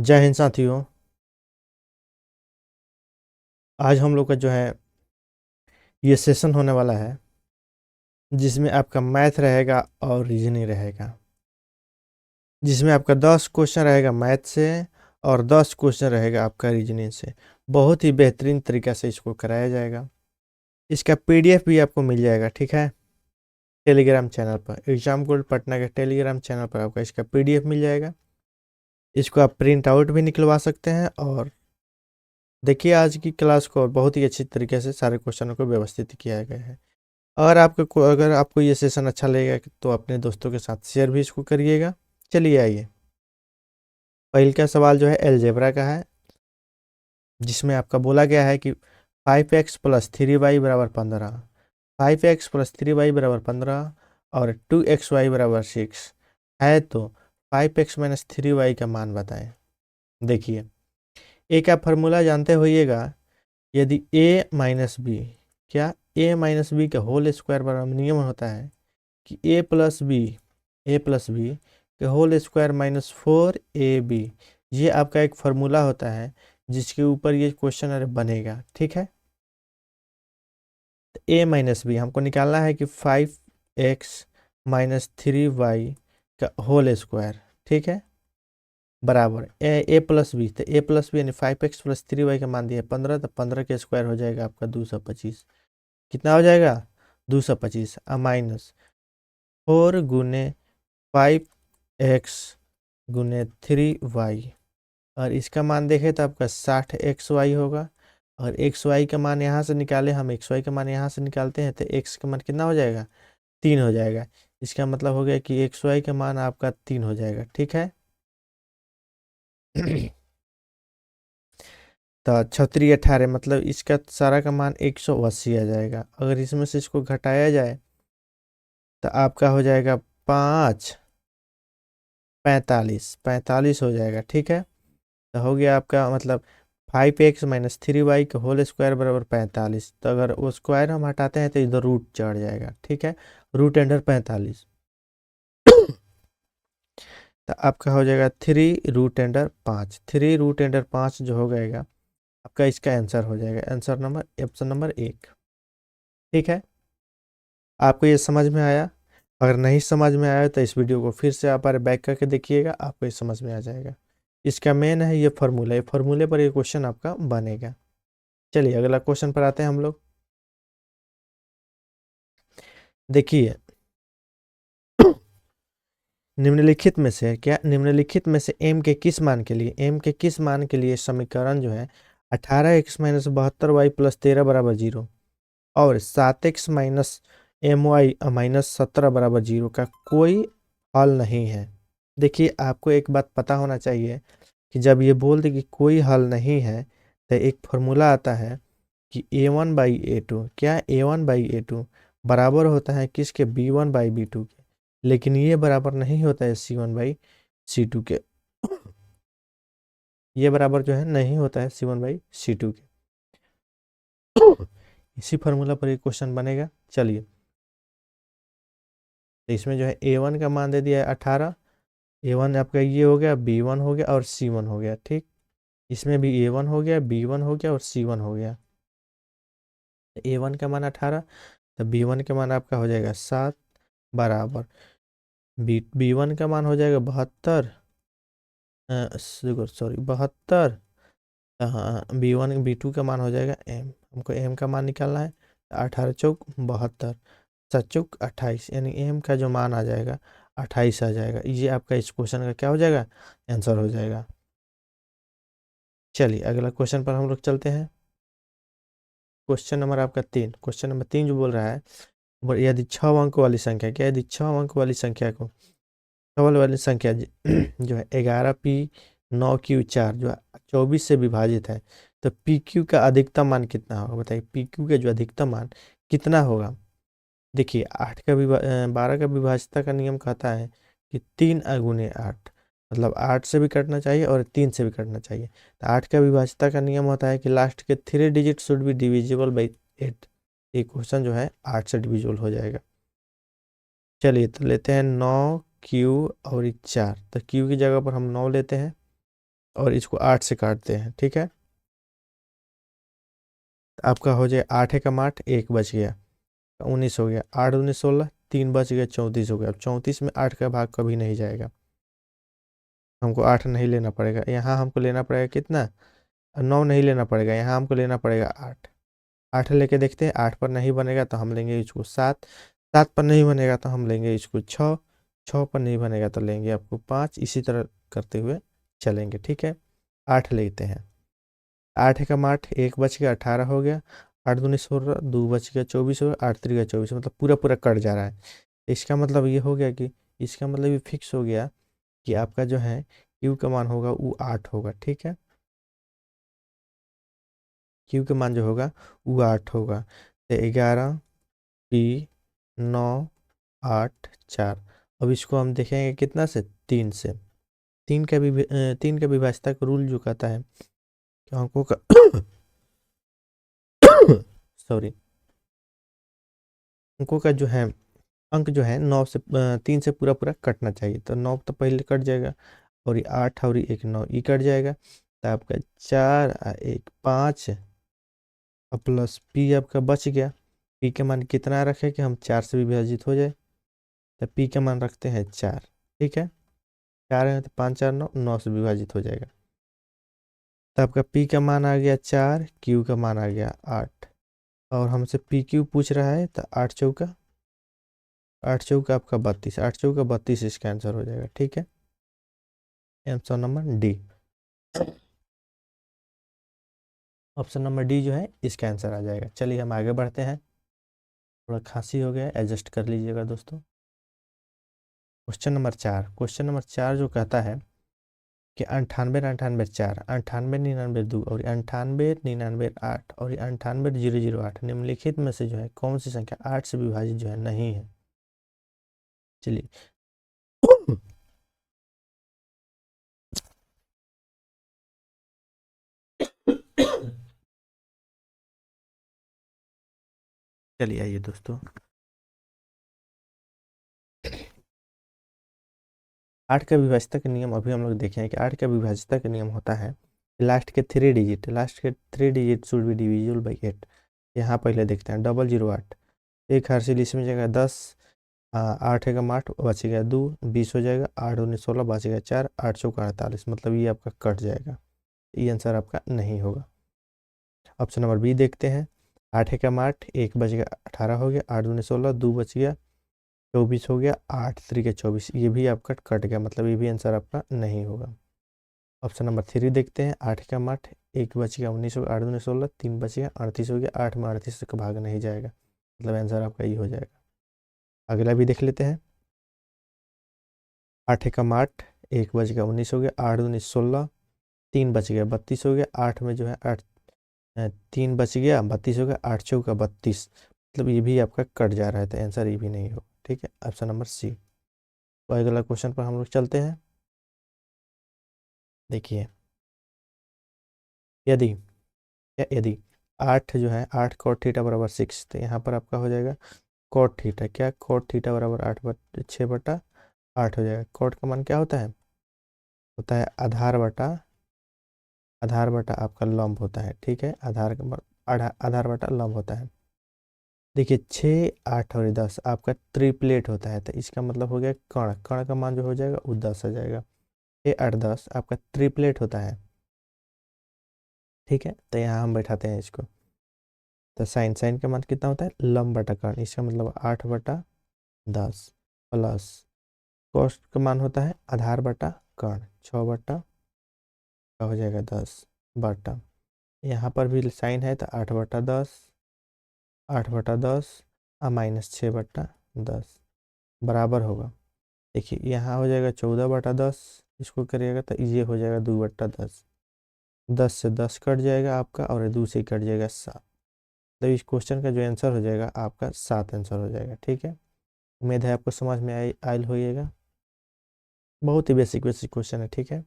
जय हिंद साथियों। आज हम लोग का जो है ये सेशन होने वाला है जिसमें आपका मैथ रहेगा और रीजनिंग रहेगा, जिसमें आपका 10 क्वेश्चन रहेगा मैथ से और 10 क्वेश्चन रहेगा आपका रीजनिंग से। बहुत ही बेहतरीन तरीक़ा से इसको कराया जाएगा। इसका पीडीएफ भी आपको मिल जाएगा, ठीक है। टेलीग्राम चैनल पर एग्जाम गोल्ड पटना के टेलीग्राम चैनल पर आपका इसका पीडीएफ मिल जाएगा। इसको आप प्रिंट आउट भी निकलवा सकते हैं और देखिए आज की क्लास को बहुत ही अच्छी तरीके से सारे क्वेश्चनों को व्यवस्थित किया गया है। अगर आपको ये सेशन अच्छा लगेगा तो अपने दोस्तों के साथ शेयर भी इसको करिएगा। चलिए आइए, पहले का सवाल जो है अलजेब्रा का है, जिसमें आपका बोला गया है कि 5x प्लस 3y बराबर 15, 5x प्लस 3y बराबर 15 और 2xy बराबर 6 है, तो 5x माइनस 3y का मान बताएं। देखिए, ए का फॉर्मूला जानते होइएगा। यदि a माइनस बी, क्या a माइनस बी का होल स्क्वायर बराबर नियम होता है कि ए प्लस बी के होल स्क्वायर माइनस 4ab, ये आपका एक फार्मूला होता है जिसके ऊपर ये क्वेश्चन अरे बनेगा, ठीक है। ए माइनस बी हमको निकालना है कि 5x माइनस 3y का होल स्क्वायर, ठीक है, बराबर ए प्लस बी। तो ए प्लस बी यानी 5x प्लस 3y का मान दिया 15, तो 15 के स्क्वायर हो जाएगा आपका 225। कितना हो जाएगा 225 माइनस 4 गुने 5x गुने 3y, और इसका मान देखें तो आपका 60xy होगा। और xy का मान यहाँ से निकाले, हम xy का मान यहाँ से निकालते हैं तो x का मान कितना हो जाएगा 3 हो जाएगा। इसका मतलब हो गया कि xy का मान आपका 3 हो जाएगा, ठीक है। तो 36 मतलब इसका सारा का मान 180 आ जाएगा। अगर इसमें से इसको घटाया जाए तो आपका हो जाएगा 5 45 हो जाएगा, ठीक है। तो हो गया आपका मतलब 5x माइनस 3y का होल स्क्वायर बराबर 45। तो अगर वो स्क्वायर हम हटाते हैं तो इधर रूट चढ़ जाएगा, ठीक है, रूट अंडर 45। तो आपका हो जाएगा 3√5, 3√5 जो हो जाएगा आपका, इसका आंसर हो जाएगा आंसर नंबर ऑप्शन नंबर 1, ठीक है। आपको ये समझ में आया? अगर नहीं समझ में आया तो इस वीडियो को फिर से आप बैक करके देखिएगा, आपको ये समझ में आ जाएगा। इसका मेन है ये फार्मूला, ये फार्मूले पर ये क्वेश्चन आपका बनेगा। चलिए अगला क्वेश्चन पर आते हैं हम लोग। देखिए, निम्नलिखित में से m के किस मान के लिए समीकरण जो है 18x माइनस 72y प्लस 13 बराबर 0 और 7x माइनस my माइनस 17 बराबर 0 का कोई हल नहीं है। देखिए, आपको एक बात पता होना चाहिए कि जब ये बोल दे कि कोई हल नहीं है तो एक फार्मूला आता है कि a1/a2, क्या a1/a2 बराबर होता है किसके, b1/b2 के। लेकिन ये बराबर नहीं होता है c1/c2 के। ये बराबर जो है नहीं होता है c1/c2 के। इसी फार्मूला पर एक क्वेश्चन बनेगा। चलिए, तो इसमें जो है a1 का मान दे दिया है 18, a1 आपका ये हो गया, b1 हो गया और c1 हो गया, ठीक। इसमें भी a1 हो गया, b1 हो गया और c1 हो गया। a1 का मान 18, तो b1 का मान आपका हो जाएगा 7 बराबर b1 का मान हो जाएगा 72, सॉरी 72। हाँ, b2 का मान हो जाएगा m, हमको m का मान निकालना है। 18 चौक 72, 7 चौक 28, यानी m का जो मान आ जाएगा 28 आ जाएगा। ये आपका इस क्वेश्चन का क्या हो जाएगा, आंसर हो जाएगा। चलिए अगला क्वेश्चन पर हम लोग चलते हैं। क्वेश्चन नंबर आपका 3, क्वेश्चन नंबर 3 जो बोल रहा है यदि 6 अंक वाली संख्या, क्या यदि 6 अंक वाली संख्या को डबल वाली संख्या जो है 11p9q4 जो है 24 से विभाजित है, तो पी क्यू का अधिकतम मान कितना होगा, बताइए पी क्यू का जो अधिकतम मान कितना होगा। देखिए 12 का विभाज्यता का नियम कहता है कि 3 × 8, मतलब 8 से भी कटना चाहिए और 3 से भी कटना चाहिए। तो 8 का विभाज्यता का नियम होता है कि लास्ट के 3 digit should be divisible by 8। ये क्वेश्चन जो है 8 से डिविजिबल हो जाएगा। चलिए तो लेते हैं 9 क्यू और 4, तो क्यू की जगह पर हम 9 लेते हैं और इसको 8 से काटते हैं, ठीक है। तो आपका हो जाए 8 एकम 8, 1 बच गया, 19 हो गया, 8 19 16, 3 बच गया, 34 हो गया। अब 34 में 8 का भाग कभी नहीं जाएगा, हमको 8 नहीं लेना पड़ेगा। यहाँ हमको लेना पड़ेगा कितना, 9 नहीं लेना पड़ेगा, यहाँ हमको लेना पड़ेगा 8। 8 लेके देखते हैं, 8 पर नहीं बनेगा तो हम लेंगे इसको 7, 7 पर नहीं बनेगा तो हम लेंगे इसको 6, 6 पर नहीं बनेगा तो लेंगे आपको 5, इसी तरह करते हुए चलेंगे, ठीक है। 8 लेते हैं, 8 एकम 8, 1 बच गया, 18 हो गया, 8 दूनी 16, 2 बच गया, 24 हो गया, 8 3 24, मतलब पूरा पूरा कट जा रहा है। इसका मतलब ये हो गया कि, इसका मतलब ये फिक्स हो गया कि आपका जो है क्यू का मान होगा वो 8 होगा, ठीक है। क्यू का मान जो होगा वो 8 होगा। तो 11 पी 9 8 4। अब इसको हम देखेंगे कितना से, 3 से। 3 का विभाज्यता का रूल जो कहता है कि अंकों का सॉरी, अंकों का जो है, अंक जो है 9 से 3 से पूरा पूरा कटना चाहिए। तो 9 तो पहले कट जाएगा, और ये 8 और ये 1 9 ये कट जाएगा। तो आपका 4 1 5 और प्लस पी आपका बच गया। पी का मान कितना रखे कि हम 4 से विभाजित हो जाए, तो पी का मान रखते हैं 4, ठीक है। 4 है तो 5 4 9, 9 से विभाजित हो जाएगा। तो आपका पी का मान आ गया 4, क्यू का मान आ गया 8, और हमसे पी क्यू पूछ रहा है। तो 8 चौका 8 चौका आपका 32, 8 चौका 32 इसका आंसर हो जाएगा, ठीक है। Answer number D, option number D जो है इसका आंसर आ जाएगा। चलिए हम आगे बढ़ते हैं, थोड़ा खांसी हो गया, एडजस्ट कर लीजिएगा दोस्तों। क्वेश्चन नंबर 4, क्वेश्चन नंबर 4 जो कहता है कि 98 98 4, 98 99 2, और 98 99 8, और 98 008 निम्नलिखित में से जो है कौन सी संख्या 8 से विभाजित जो है नहीं है। चलिए चलिए आइए दोस्तों, 8 का विभाज्यता का नियम अभी हम लोग देखे हैं कि 8 का विभाज्यता का नियम होता है लास्ट के 3 digit should be divisible by 8। यहाँ पहले देखते हैं, 008, एक हार्सिल इसमें जगह 10, 8 एकम 8 बच गया 2, 20 हो जाएगा, 8 19 16 बच गया 4, 8 चौका 48, मतलब ये आपका कट जाएगा, ये आंसर आपका नहीं होगा। ऑप्शन नंबर बी देखते हैं, 8 एकम 8, 1 बच गया 18 हो गया, 8 19 16, 2 बच गया 24 हो गया, 8 3 के 24, ये भी आपका कट गया, मतलब ये भी आंसर आपका नहीं होगा। ऑप्शन नंबर 3 देखते हैं, 8 एकम 8, 1 बच गया 19 हो गया, 8 19 16, 3 बच गया 38 हो गया, 8 में 38 का भाग नहीं जाएगा, मतलब आंसर आपका ये हो जाएगा। अगला भी देख लेते हैं, 8 एकम 8, 1 बच गया 19 हो गया, 8 19 16, 3 बच गया 32 हो गया, 8 में जो है 8 3 बच गया 32 हो गया, 8 चौका 32, मतलब ये भी आपका कट जा रहा है, तो आंसर ये भी नहीं हो, ठीक है। Option number C. तो अगला क्वेश्चन पर हम लोग चलते हैं। देखिए, यदि यदि 8 जो है 8 कॉट थीटा बराबर 6, तो यहाँ पर आपका हो जाएगा कॉट थीटा, क्या कॉट थीटा बराबर 6/8 हो जाएगा। कॉट का मान क्या होता है आधार बटा आपका लंब होता है, ठीक है। आधार बटा लंब होता है। देखिए 6 8 और 10 आपका ट्रिपलेट होता है, तो इसका मतलब हो गया कर्ण, कर्ण का मान जो हो जाएगा वो 10 आ जाएगा। 6 8 10 आपका ट्रिपलेट होता है, ठीक है। तो यहाँ हम बैठाते हैं इसको, तो साइन साइन का मान कितना होता है, लंब बटा कर्ण, इसका मतलब 8/10 प्लस कॉस्ट का मान होता है आधार बटा कर्ण, 6 का हो जाएगा 10 बटा, यहाँ पर भी साइन है तो 8/10, 8/10 और -6/10 बराबर होगा। देखिए यहाँ हो जाएगा 14/10, इसको करिएगा तो ये हो जाएगा 2/10, 10 से 10 कट जाएगा आपका, और 2 से कट जाएगा 7, तो इस क्वेश्चन का जो आंसर हो जाएगा आपका 7 आंसर हो जाएगा, ठीक है। उम्मीद है आपको समझ में आयल होइएगा। बहुत ही बेसिक बेसिक क्वेश्चन है, ठीक है,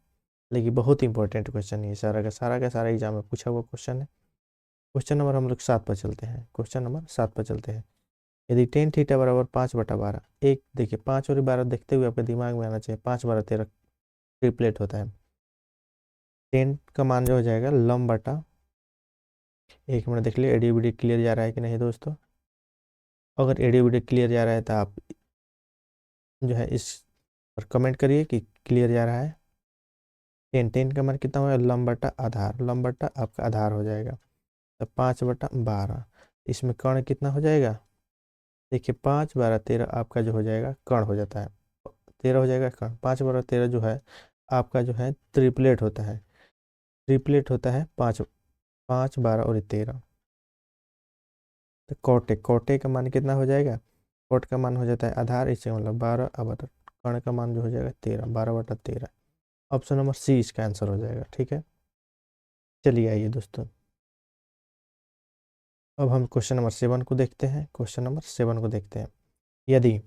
लेकिन बहुत ही इंपॉर्टेंट क्वेश्चन है, सारा एग्जाम में पूछा हुआ क्वेश्चन है। क्वेश्चन नंबर हम लोग 7 पर चलते हैं, क्वेश्चन नंबर 7 पर चलते हैं। यदि टेन थीटा बराबर 5/12, एक देखिए 5 और 12 देखते हुए आपके दिमाग में आना चाहिए, 5 12 13 ट्रिपलेट होता है। 10 का मान जो हो जाएगा लम बटा, एक मिनट देख लिए एडीबीडी क्लियर जा रहा है कि नहीं दोस्तों। अगर एडीबीडी क्लियर जा रहा है तो आप जो है इस पर कमेंट करिए कि क्लियर जा रहा है। 10 का मान कितना होगा, लम बटा आधार, लम बटा आपका आधार हो जाएगा, तो 5/12। इसमें कर्ण कितना हो जाएगा, देखिए 5/12 13 आपका जो हो जाएगा कर्ण हो जाता है, 13 हो जाएगा कर्ण। 5/13 जो है आपका जो है ट्रिपलेट होता है, ट्रिपलेट होता है 5, 5 12 और 13। तो कोटे, कोटे का मान कितना हो जाएगा, कोट का मान हो जाता है आधार, इससे मतलब 12 अब कर्ण का मान जो हो जाएगा 13, 12/13। ऑप्शन नंबर सी इसका आंसर हो जाएगा। ठीक है, चलिए आइए दोस्तों, अब हम क्वेश्चन नंबर 7 को देखते हैं। क्वेश्चन नंबर 7 को देखते हैं। यदि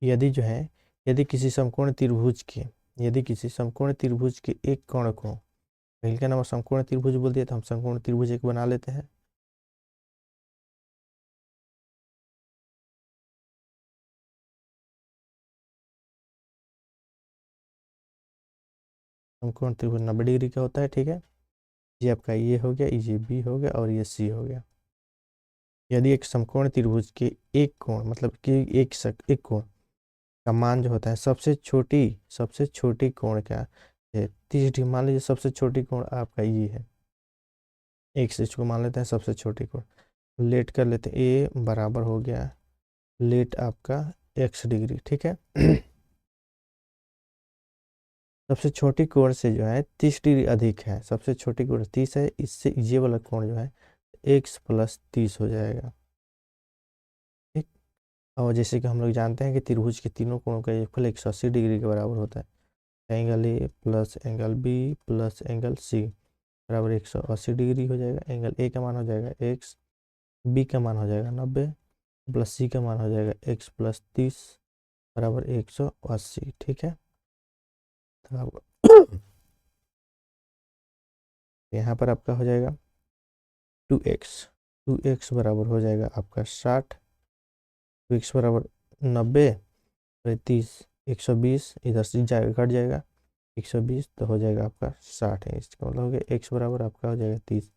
यदि जो है यदि किसी समकोण त्रिभुज के, यदि किसी समकोण त्रिभुज के एक कोण को, पहले का नंबर समकोण त्रिभुज बोल दिया तो हम समकोण त्रिभुज एक बना लेते हैं। समकोण त्रिभुज 90 डिग्री का होता है। ठीक है, ये आपका ये हो गया, ये बी हो गया और ये सी हो गया। यदि एक समकोण त्रिभुज के एक कोण, मतलब कि एक कोण का मान जो होता है सबसे छोटी कोण का 30 डिग्री, मान लीजिए सबसे छोटी कोण आपका ये है, एक से इसको मान लेते हैं सबसे छोटी कोण, लेट कर लेते हैं, ए बराबर हो गया लेट आपका x डिग्री। ठीक है सबसे छोटी कोण से जो है 30 डिग्री अधिक है, सबसे छोटी कोण 30 है, इससे ये वाला कोण जो है x + 30 हो जाएगा। ठीक, और जैसे कि हम लोग जानते हैं कि त्रिभुज के तीनों कोणों का योगफल 180 डिग्री के बराबर होता है। Angle A plus angle B plus angle C बराबर 180 डिग्री हो जाएगा। एंगल ए का मान हो जाएगा x, बी का मान हो जाएगा 90 प्लस सी का मान हो जाएगा x + 30 बराबर 180। ठीक है, तो अब यहाँ पर आपका हो जाएगा 2x, 2x बराबर हो जाएगा आपका 60, 2x बराबर 90 और 30, 120 इधर से जाएगा घट जाएगा 120, तो हो जाएगा आपका 60 है। इसका मतलब हो गया x बराबर आपका हो जाएगा 30।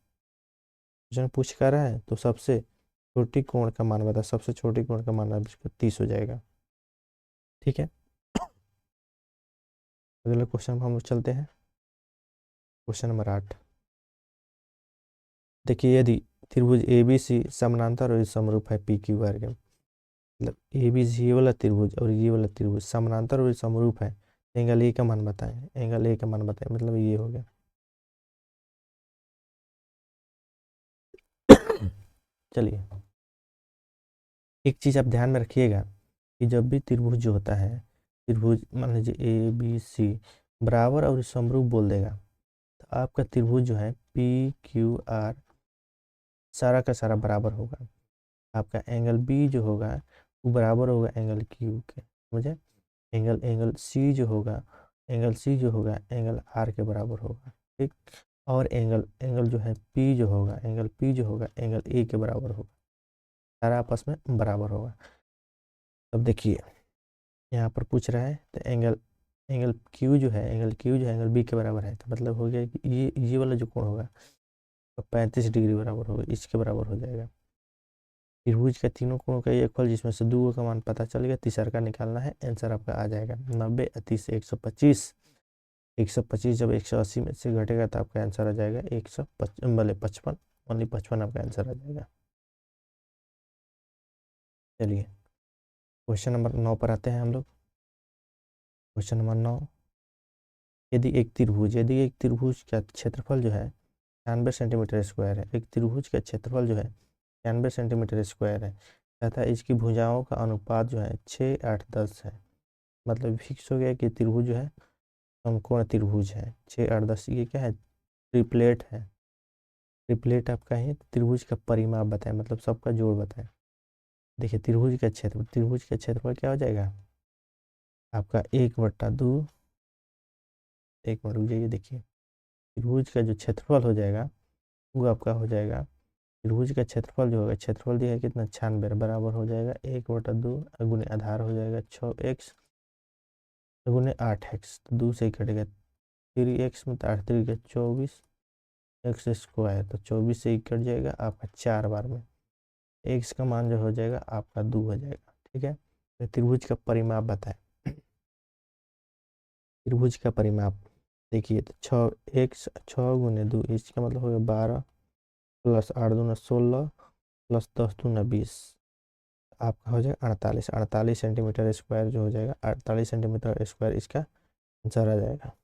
क्वेश्चन पूछ कर रहा है तो सबसे छोटी कोण का मान बता, सबसे छोटी कोण का मान आपका 30 हो जाएगा। ठीक है, अगले क्वेश्चन पर हम लोग चलते हैं। क्वेश्चन नंबर 8, देखिए यदि त्रिभुज ए बी सी समानांतर और समरूप है पी क्यू आर के, मतलब ए बी सी ये वाला त्रिभुज और ये वाला त्रिभुज समानांतर और समरूप है, एंगल ए का मान बताएं, एंगल ए का मान बताएं, मतलब ये हो गया। चलिए, एक चीज़ आप ध्यान में रखिएगा कि जब भी त्रिभुज जो होता है, त्रिभुज मान लीजिए ए बी सी बराबर और समरूप बोल देगा, तो आपका त्रिभुज जो है पी क्यू आर सारा का सारा बराबर होगा। आपका एंगल बी जो होगा वो बराबर होगा एंगल क्यू के, समझे। एंगल सी जो होगा, एंगल सी जो होगा एंगल आर के बराबर होगा। ठीक, और एंगल एंगल जो है पी जो होगा, एंगल पी जो होगा एंगल ए के बराबर होगा, सारा आपस में बराबर होगा। अब देखिए यहाँ पर पूछ रहा है तो एंगल एंगल क्यू जो है, एंगल क्यू जो है एंगल बी के बराबर है, तो मतलब हो गया कि ये वाला जो कोण होगा तो 35 डिग्री बराबर होगा, इसके बराबर हो जाएगा। त्रिभुज का तीनों कोणों का योगफल जिसमें से दो का मान पता चल गया, तीसरा का निकालना है, आंसर आपका आ जाएगा 90 30 125। 125 जब 180 में से घटेगा तो आपका आंसर आ जाएगा 155, ओनली 55 आपका आंसर आ जाएगा। चलिए क्वेश्चन नंबर 9 पर आते हैं हम लोग। क्वेश्चन नंबर 9, यदि एक त्रिभुज का क्षेत्रफल जो है 96 सेंटीमीटर स्क्वायर है, एक त्रिभुज का क्षेत्रफल जो है 96 सेंटीमीटर स्क्वायर है तथा इसकी भुजाओं का अनुपात जो है 6 8 10 है, मतलब फिक्स हो गया कि त्रिभुज जो है समकोण त्रिभुज है। 6 8 10 ये क्या है, ट्रिपलेट है। ट्रिपलेट आपका है, त्रिभुज का परिमाप बताएं, मतलब सबका जोड़ बताएं। देखिए त्रिभुज का क्षेत्रफल क्या हो जाएगा आपका 1/2, एक मिनट रुक जाइए, देखिए त्रिभुज का जो क्षेत्रफल हो जाएगा वो आपका हो जाएगा, त्रिभुज का क्षेत्रफल जो होगा, क्षेत्रफल दिया है कितना 96 बराबर हो जाएगा 1/2 गुने आधार हो जाएगा 6x गुने 8x, तो 2 से ही कटेगा 3x में 8 3 24 एक्स स्क्वायर, तो 24 से 1 कट जाएगा आपका 4 बार में। एक्स का मान जो हो जाएगा आपका 2 हो जाएगा। ठीक है, तो त्रिभुज का परिमाप बताएं। त्रिभुज का परिमाप देखिए, तो 6x 6 गुने 2, इसका मतलब हो गया 12 प्लस 8 दूना 16 प्लस 10 दूना 20, आपका हो जाएगा 48। 48 सेंटीमीटर स्क्वायर जो हो जाएगा, 48 सेंटीमीटर स्क्वायर इसका आंसर आ जाएगा।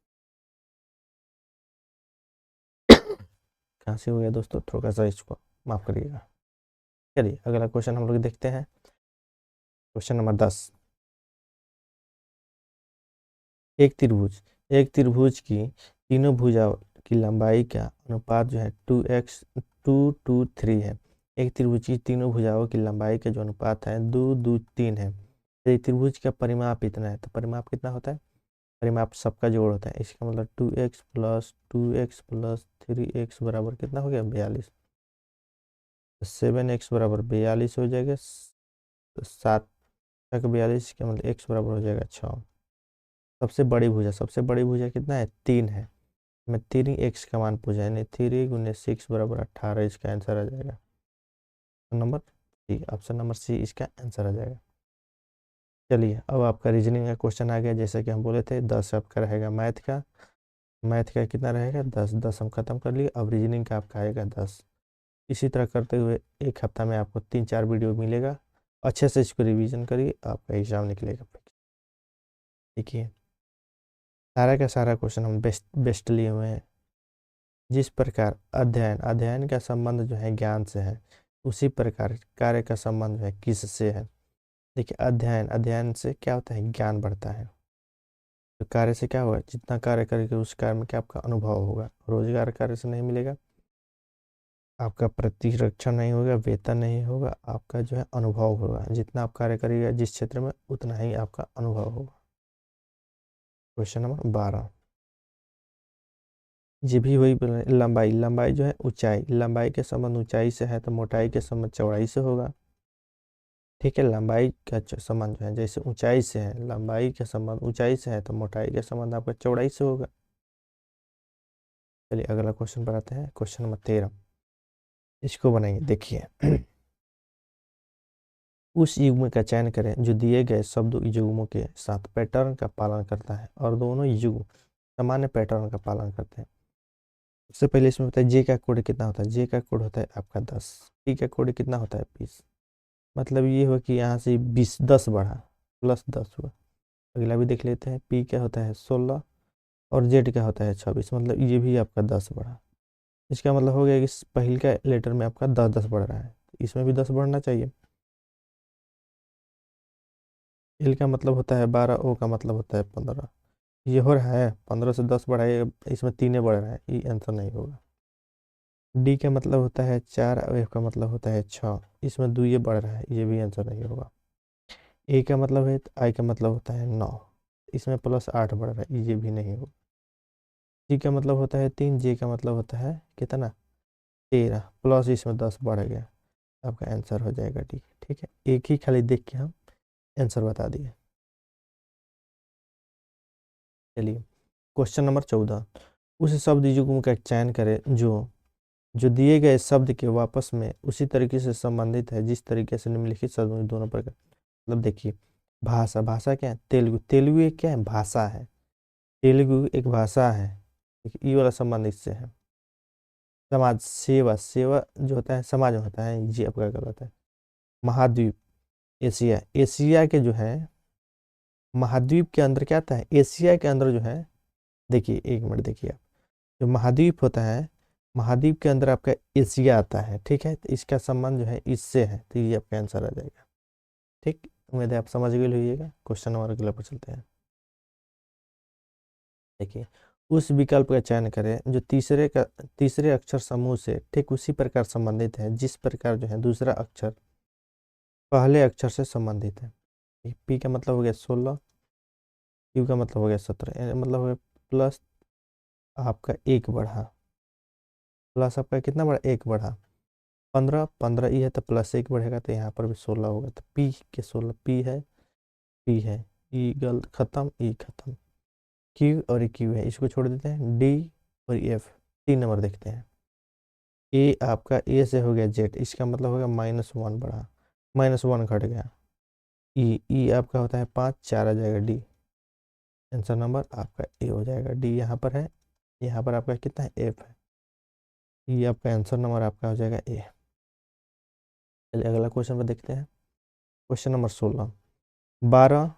कहाँ से हो गया दोस्तों, थोड़ा सा इसको माफ करिएगा। चलिए अगला क्वेश्चन हम लोग देखते हैं। Question number 10। एक त्रिभुज की तीनों भुजाओं की लंबाई का अनुपात जो है 2:3 है। एक त्रिभुज की तीनों भुजाओं की लंबाई का जो अनुपात है 2:3 है। तो एक त्रिभुज का परिमाप इतना है, तो परिमाप कितना होता है, परिमाप सबका जोड़ होता है। इसका मतलब 2x+3x बराबर कितना हो गया 42। 7x बराबर 42 हो जाएगा। 7 तक 42 का मतलब x बराबर हो जाएगा 6। सबसे बड़ी भुजा कितना है 3 है। मैं 3x का मान पूछा, यानी 3 गुने 6 बराबर 18, इसका आंसर आ जाएगा। Number C, option number C इसका आंसर आ जाएगा। चलिए अब आपका रीजनिंग का क्वेश्चन आ गया। जैसा कि हम बोले थे 10 आपका रहेगा मैथ का कितना रहेगा 10। 10 हम खत्म कर लिए, अब रीजनिंग का आपका आएगा 10। इसी तरह करते हुए एक हफ्ता में आपको 3-4 वीडियो मिलेगा। अच्छे से इसको रिवीजन करिए, आपका एग्जाम निकलेगा। देखिए सारा का सारा क्वेश्चन हम बेस्ट लिए हुए हैं। जिस प्रकार अध्ययन का संबंध जो है ज्ञान से है, उसी प्रकार कार्य का संबंध जो है किस से है। देखिए अध्ययन से क्या होता है, ज्ञान बढ़ता है। तो कार्य से क्या होगा, जितना कार्य करेंगे उस कार्य में क्या आपका अनुभव होगा। रोजगार कार्य से नहीं मिलेगा, आपका प्रतिरक्षण नहीं होगा, वेतन नहीं होगा, आपका जो है अनुभव होगा। जितना आप कार्य करिएगा जिस क्षेत्र में, उतना ही आपका अनुभव होगा। Question number 12। ये भी वही बोल रहे हैं, लंबाई जो है ऊंचाई, लंबाई के संबंध ऊंचाई से है, तो मोटाई के संबंध चौड़ाई से होगा। ठीक है, लंबाई का संबंध जो है जैसे ऊंचाई से है, लंबाई का संबंध ऊंचाई से है, तो मोटाई का संबंध आपका चौड़ाई से होगा। चलिए अगला क्वेश्चन पर आते हैं। क्वेश्चन नंबर 13, इसको बनाइए। देखिए उस युग्म का चयन करें जो दिए गए शब्द युग्मों के साथ पैटर्न का पालन करता है और दोनों युग्म सामान्य पैटर्न का पालन करते हैं। सबसे पहले इसमें बताइए जे का कोड कितना होता है। जे का कोड होता है आपका 10। पी का कोड कितना होता है 20। मतलब ये हुआ कि यहाँ से 20 10 बढ़ा, +10 हुआ। अगला भी देख लेते हैं। पी का होता है 16 और जेड का होता है 26, मतलब ये भी आपका 10 बढ़ा। इसका मतलब हो गया कि पहले का लेटर में आपका 10-10 बढ़ रहा है, इसमें भी 10 बढ़ना चाहिए। एल का मतलब होता है 12, ओ का मतलब होता है 15। ये हो रहा है 15 से 10 बढ़ाइए, इसमें 3 बढ़ रहा है, ये आंसर नहीं होगा। डी का मतलब होता है 4 और एफ का मतलब होता है 6, इसमें 2 बढ़ रहा है, ये भी आंसर नहीं होगा। ए का मतलब है, आई का मतलब होता है 9, इसमें +8 बढ़ रहा है, ये भी नहीं होगा। जी का मतलब होता है 3, जे का मतलब होता है कितना 13, प्लस इसमें 10 बढ़ गया, आपका आंसर हो जाएगा डी। ठीक है, एक ही खाली देख के हम आंसर बता दिए। चलिए क्वेश्चन नंबर 14, उस शब्द युग्म का चयन करें जो जो दिए गए शब्द के वापस में उसी तरीके से संबंधित है जिस तरीके से निम्नलिखित शब्दों में दोनों प्रकार। मतलब देखिए भाषा क्या है, तेलुगु एक क्या है भाषा है, तेलुगु एक भाषा है। देखिए ये वाला संबंध इससे है। समाज सेवा जो होता है समाज में होता है, ये आपका गलत है। महाद्वीप एशिया के जो है, महाद्वीप के अंदर क्या आता है, एशिया के अंदर जो है। देखिए 1 मिनट देखिए आप, जो महाद्वीप होता है, महाद्वीप के अंदर आपका एशिया आता है। ठीक है, तो इसका संबंध जो है इससे है, तो ये आपका आंसर आ जाएगा। ठीक, उम्मीद है आप समझ गए होइएगा। क्वेश्चन नंबर अगला पर चलते हैं। देखिए उस विकल्प का चयन करें जो तीसरे अक्षर समूह से ठीक उसी प्रकार संबंधित है जिस प्रकार जो है दूसरा अक्षर पहले अक्षर से संबंधित है। पी का मतलब हो गया 16, क्यू का मतलब हो गया 17, मतलब हो गया प्लस आपका 1 बढ़ा, प्लस आपका कितना बढ़ा 1 बढ़ा, 15 ये है तो +1 बढ़ेगा, तो यहाँ पर भी 16 होगा। तो पी के 16 पी है ई गलत खत्म, ई खत्म। क्यू और क्यू है, इसको छोड़ देते हैं। डी और एफ, 3 नंबर देखते हैं। ए आपका ए से हो गया जेड, इसका मतलब हो गया -1 बढ़ा, -1 घट गया। ई आपका होता है 5, 4 आ जाएगा डी। आंसर नंबर आपका ए हो जाएगा। डी यहाँ पर है, यहाँ पर आपका कितना है, एफ है। ये आपका आंसर नंबर आपका हो जाएगा ए। चलिए अगला क्वेश्चन पर देखते हैं। Question number 16, 12।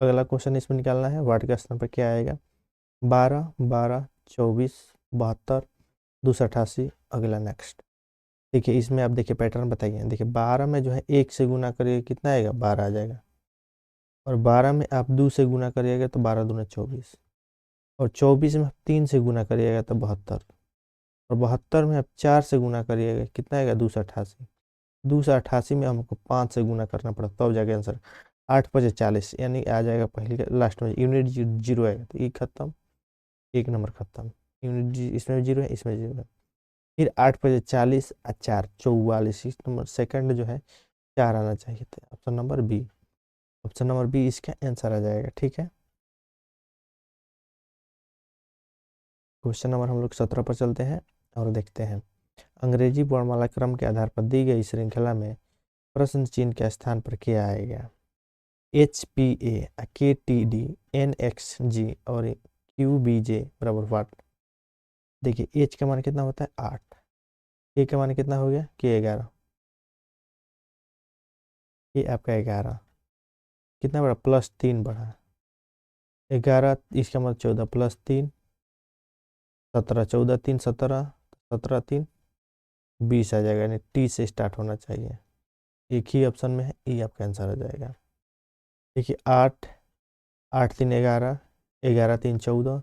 अगला क्वेश्चन इसमें निकालना है वार्ड के स्थान पर क्या आएगा। 12, 12, 24, 72, 288। अगला नेक्स्ट देखिए, इसमें आप देखिए पैटर्न बताइए। देखिए 12 में जो है 1 से गुना करिए कितना आएगा, 12 आ जाएगा। और 12 में आप 2 से गुना करिएगा तो 12 दूना 24। और 24 में आप 3 से गुना करिएगा तो 72। और 72 में आप 4 से गुना करिएगा कितना आएगा, 288। 288 में हमको 5 से गुना करना पड़ा तब जाके आंसर 8 5 40, यानी आ जाएगा पहले का लास्ट में यूनिट जीरो आएगा, तो ये खत्म, 1 नंबर खत्म। यूनिट इसमें जीरो है, इसमें जीरो है। फिर 8 5 40 और 4 44, इस नंबर सेकंड जो है 4 आना चाहिए था। Option number B, option number B इसका आंसर आ जाएगा। ठीक है, क्वेश्चन नंबर हम लोग 17 पर चलते हैं और देखते हैं। अंग्रेजी वर्णमाला क्रम के आधार पर दी गई श्रृंखला में प्रश्न चिन्ह के स्थान पर क्या आएगा। HPA, KTD, NXG और QBJ बराबर वाट। देखिए H का मान कितना होता है, 8। K का मान कितना हो गया, K 11। ये आपका 11 कितना बड़ा, +3 बढ़ा। 11 इसका मतलब 14 +3 17, 14 3 17, 17 3 20 आ जाएगा, यानी टी से स्टार्ट होना चाहिए। एक ही ऑप्शन में है, ये आपका आंसर आ जाएगा। देखिए 8, 8 3 11, 11 3 14,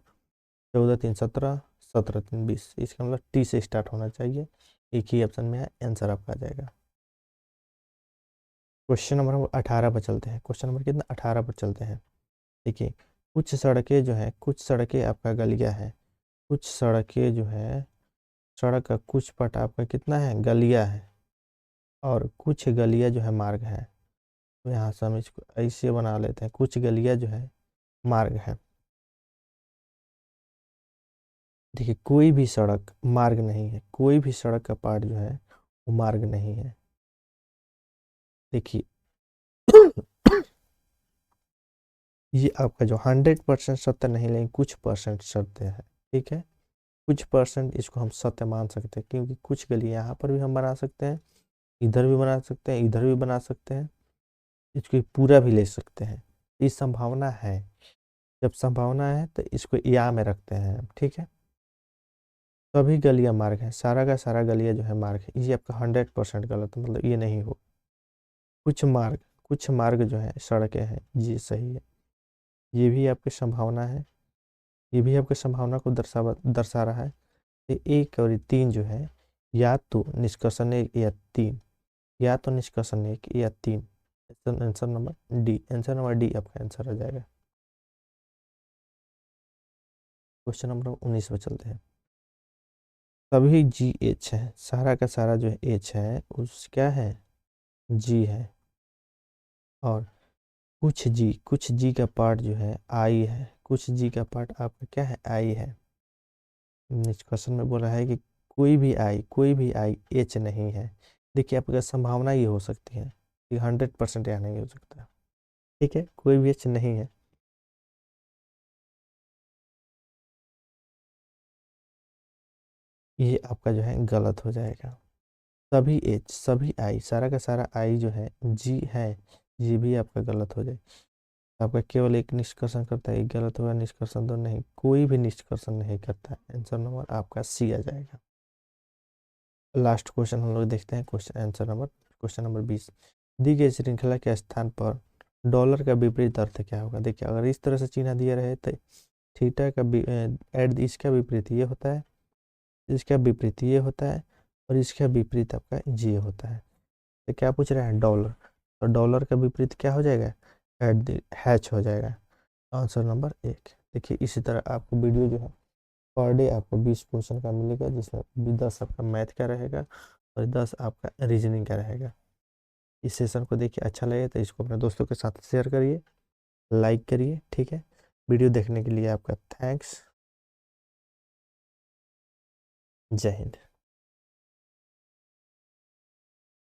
14 3 17, 17 3 20, इसका मतलब टी से स्टार्ट होना चाहिए। एक ही ऑप्शन में है, आंसर आपका आ जाएगा। क्वेश्चन नंबर 18 पर चलते हैं। क्वेश्चन नंबर कितना, 18 पर चलते हैं। देखिए कुछ सड़कें जो है, कुछ सड़कें आपका गलियां है। कुछ सड़कें जो है, सड़क का कुछ पट आपका कितना है, गलियां है। और कुछ गलियां जो है मार्ग है। तो यहाँ से हम इसको ऐसे बना लेते हैं, कुछ गलियां जो है मार्ग है। देखिए कोई भी सड़क मार्ग नहीं है, कोई भी सड़क का पार्ट जो है वो मार्ग नहीं है। देखिए ये आपका जो 100% सत्य नहीं, लेकिन कुछ परसेंट सत्य है। ठीक है, कुछ परसेंट इसको हम सत्य मान सकते हैं, क्योंकि कुछ गली यहाँ पर भी हम बना सकते हैं, इधर भी बना सकते हैं, इधर भी बना सकते हैं, इसको पूरा भी ले सकते हैं। ये संभावना है, जब संभावना है तो इसको या में रखते हैं। ठीक है, सभी गलियां मार्ग है, सारा का सारा गलियां जो है मार्ग है, ये आपका 100% गलत है, मतलब ये नहीं हो। कुछ मार्ग, कुछ मार्ग जो है सड़कें हैं, ये सही है। ये भी आपकी संभावना है, ये भी आपकी संभावना को दर्शा रहा है। तो 1 और 3 जो है, या तो निष्कर्षण 1 या 3, या तो निष्कर्षण 1 या 3। Answer number D, answer number D आपका आंसर आ जाएगा। क्वेश्चन नंबर 19 पे चलते हैं। सभी GH है, सारा का सारा जो है H है उस क्या है, G है। और कुछ जी का पार्ट जो है आई है, कुछ जी का पार्ट आपका क्या है, आई है। निष्कर्षण में बोला है कि कोई भी आई एच नहीं है। देखिए आपका संभावना ये हो सकती है कि 100% यहाँ नहीं हो सकता। ठीक है, कोई भी एच नहीं है। ये आपका जो है गलत हो जाएगा। सभी एच, सभी आई, सारा का सारा आई जो है जी है, ये भी आपका गलत हो जाए। आपका केवल एक निष्कर्षण करता है, एक गलत होगा, निष्कर्षण तो नहीं, कोई भी निष्कर्षण नहीं करता है। आंसर नंबर आपका सी आ जाएगा। लास्ट क्वेश्चन हम लोग देखते हैं, question answer number question number 20। दी गई श्रृंखला के स्थान पर डॉलर का विपरीत अर्थ क्या होगा। देखिए अगर इस तरह से चिन्ह दिया रहे तो थीटा का एड इसका विपरीत ये होता है, इसका विपरीत ये होता है, और इसका विपरीत आपका ये होता है। तो क्या पूछ रहे हैं, डॉलर। तो डॉलर का विपरीत क्या हो जाएगा, हैच हो जाएगा। Answer number 1। देखिए इसी तरह आपको वीडियो जो है पर डे आपको 20 क्वेश्चन का मिलेगा, जिसमें 10 आपका मैथ का रहेगा और 10 आपका रीजनिंग का रहेगा। इस सेशन को देखिए अच्छा लगे तो इसको अपने दोस्तों के साथ शेयर करिए, लाइक करिए। ठीक है। वीडियो देखने के लिए आपका थैंक्स। जय हिंद।